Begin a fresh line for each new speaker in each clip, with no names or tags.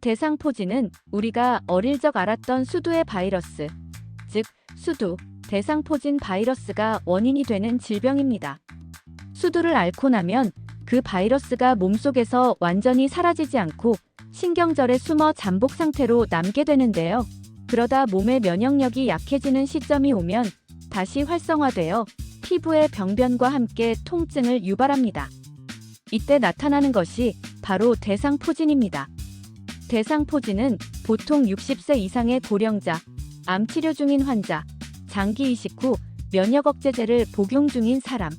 대상포진은 우리가 어릴 적 알았던 수두의 바이러스, 즉 수두, 대상포진 바이러스가 원인이 되는 질병입니다. 수두를 앓고 나면 그 바이러스가 몸속에서 완전히 사라지지 않고 신경절에 숨어 잠복 상태로 남게 되는데요. 그러다 몸의 면역력이 약해지는 시점이 오면 다시 활성화되어 피부의 병변과 함께 통증을 유발합니다. 이때 나타나는 것이 바로 대상포진입니다. 대상포진은 보통 60세 이상의 고령자, 암 치료 중인 환자, 장기 이식 후 면역 억제제를 복용 중인 사람,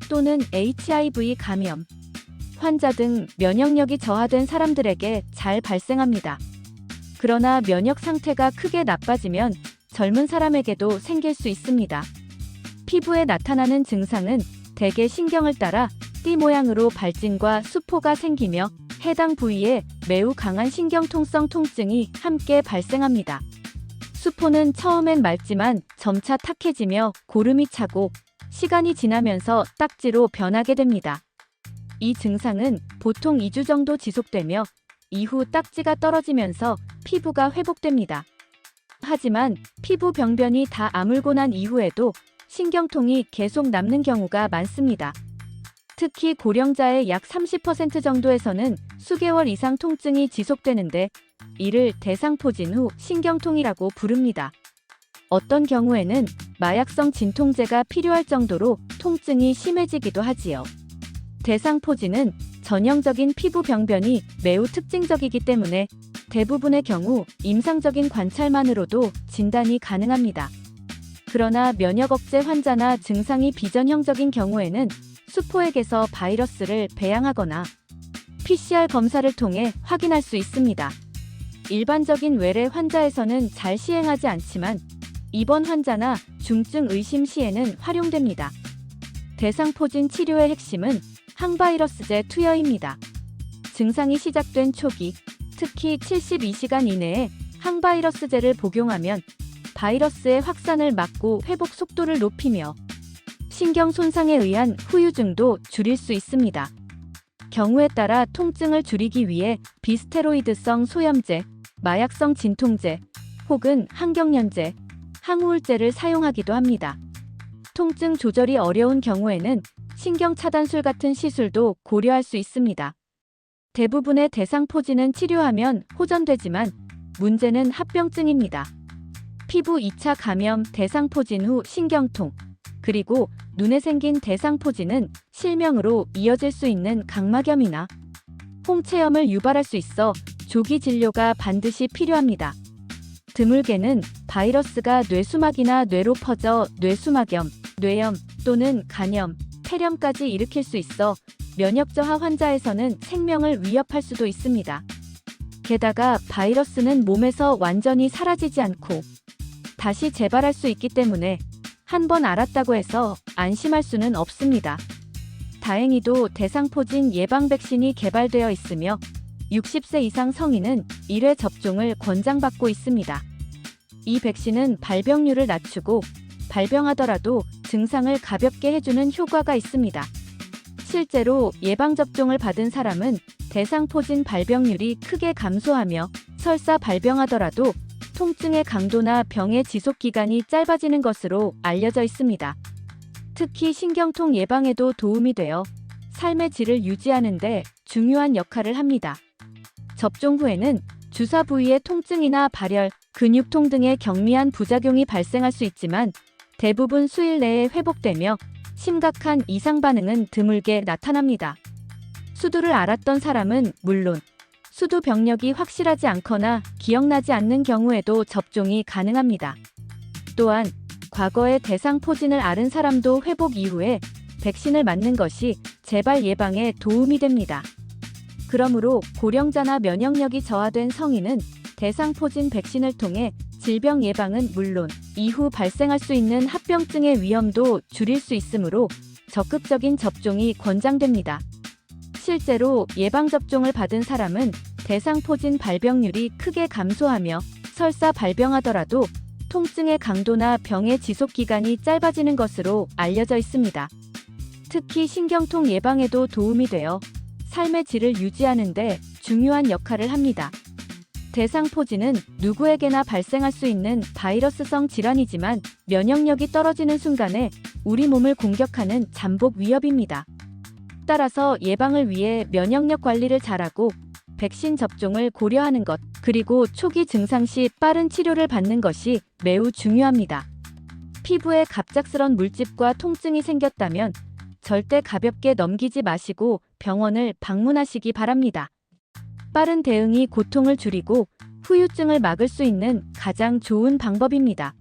또는 HIV 감염 환자 등 면역력이 저하된 사람들에게 잘 발생합니다. 그러나 면역 상태가 크게 나빠지면 젊은 사람에게도 생길 수 있습니다. 피부에 나타나는 증상은 대개 신경을 따라 띠 모양으로 발진과 수포가 생기며 해당 부위에 매우 강한 신경통성 통증이 함께 발생합니다. 수포는 처음엔 맑지만 점차 탁해지며 고름이 차고 시간이 지나면서 딱지로 변하게 됩니다. 이 증상은 보통 2주 정도 지속되며 이후 딱지가 떨어지면서 피부가 회복됩니다. 하지만 피부 병변이 다 아물고 난 이후에도 신경통이 계속 남는 경우가 많습니다. 특히 고령자의 약 30% 정도에서는 수개월 이상 통증이 지속되는데 이를 대상포진 후 신경통이라고 부릅니다. 어떤 경우에는 마약성 진통제가 필요할 정도로 통증이 심해지기도 하지요. 대상포진은 전형적인 피부 병변이 매우 특징적이기 때문에 대부분의 경우 임상적인 관찰만으로도 진단이 가능합니다. 그러나 면역 억제 환자나 증상이 비전형적인 경우에는 수포액에서 바이러스를 배양하거나 PCR 검사를 통해 확인할 수 있습니다. 일반적인 외래 환자에서는 잘 시행하지 않지만 입원 환자나 중증 의심 시에는 활용됩니다. 대상포진 치료의 핵심은 항바이러스제 투여입니다. 증상이 시작된 초기, 특히 72시간 이내에 항바이러스제를 복용하면 바이러스의 확산을 막고 회복 속도를 높이며 신경 손상에 의한 후유증도 줄일 수 있습니다. 경우에 따라 통증을 줄이기 위해 비스테로이드성 소염제, 마약성 진통제, 혹은 항경련제, 항우울제를 사용하기도 합니다. 통증 조절이 어려운 경우에는 신경차단술 같은 시술도 고려할 수 있습니다. 대부분의 대상포진은 치료하면 호전되지만 문제는 합병증입니다. 피부 2차 감염, 대상포진 후 신경통, 그리고 눈에 생긴 대상포진은 실명으로 이어질 수 있는 각막염이나 홍채염을 유발할 수 있어 조기 진료가 반드시 필요합니다. 드물게는 바이러스가 뇌수막이나 뇌로 퍼져 뇌수막염, 뇌염 또는 간염, 폐렴까지 일으킬 수 있어 면역 저하 환자에서는 생명을 위협할 수도 있습니다. 게다가 바이러스는 몸에서 완전히 사라지지 않고 다시 재발할 수 있기 때문에 한 번 알았다고 해서 안심할 수는 없습니다. 다행히도 대상포진 예방 백신이 개발되어 있으며 60세 이상 성인은 1회 접종을 권장받고 있습니다. 이 백신은 발병률을 낮추고 발병하더라도 증상을 가볍게 해주는 효과가 있습니다. 실제로 예방접종을 받은 사람은 대상포진 발병률이 크게 감소하며 설사 발병하더라도 통증의 강도나 병의 지속기간이 짧아지는 것으로 알려져 있습니다. 특히 신경통 예방에도 도움이 되어 삶의 질을 유지하는 데 중요한 역할을 합니다. 접종 후에는 주사 부위의 통증이나 발열, 근육통 등의 경미한 부작용이 발생할 수 있지만 대부분 수일 내에 회복되며 심각한 이상 반응은 드물게 나타납니다. 수두를 앓았던 사람은 물론 수두 병력이 확실하지 않거나 기억나지 않는 경우에도 접종이 가능합니다. 또한 과거에 대상포진을 앓은 사람도 회복 이후에 백신을 맞는 것이 재발 예방에 도움이 됩니다. 그러므로 고령자나 면역력이 저하된 성인은 대상포진 백신을 통해 질병 예방은 물론 이후 발생할 수 있는 합병증의 위험도 줄일 수 있으므로 적극적인 접종이 권장됩니다. 실제로 예방접종을 받은 사람은 대상포진 발병률이 크게 감소하며 설사 발병하더라도 통증의 강도나 병의 지속기간이 짧아지는 것으로 알려져 있습니다. 특히 신경통 예방에도 도움이 되어 삶의 질을 유지하는 데 중요한 역할을 합니다. 대상포진은 누구에게나 발생할 수 있는 바이러스성 질환이지만 면역력이 떨어지는 순간에 우리 몸을 공격하는 잠복 위협입니다. 따라서 예방을 위해 면역력 관리를 잘하고 백신 접종을 고려하는 것, 그리고 초기 증상 시 빠른 치료를 받는 것이 매우 중요합니다. 피부에 갑작스런 물집과 통증이 생겼다면 절대 가볍게 넘기지 마시고 병원을 방문하시기 바랍니다. 빠른 대응이 고통을 줄이고 후유증을 막을 수 있는 가장 좋은 방법입니다.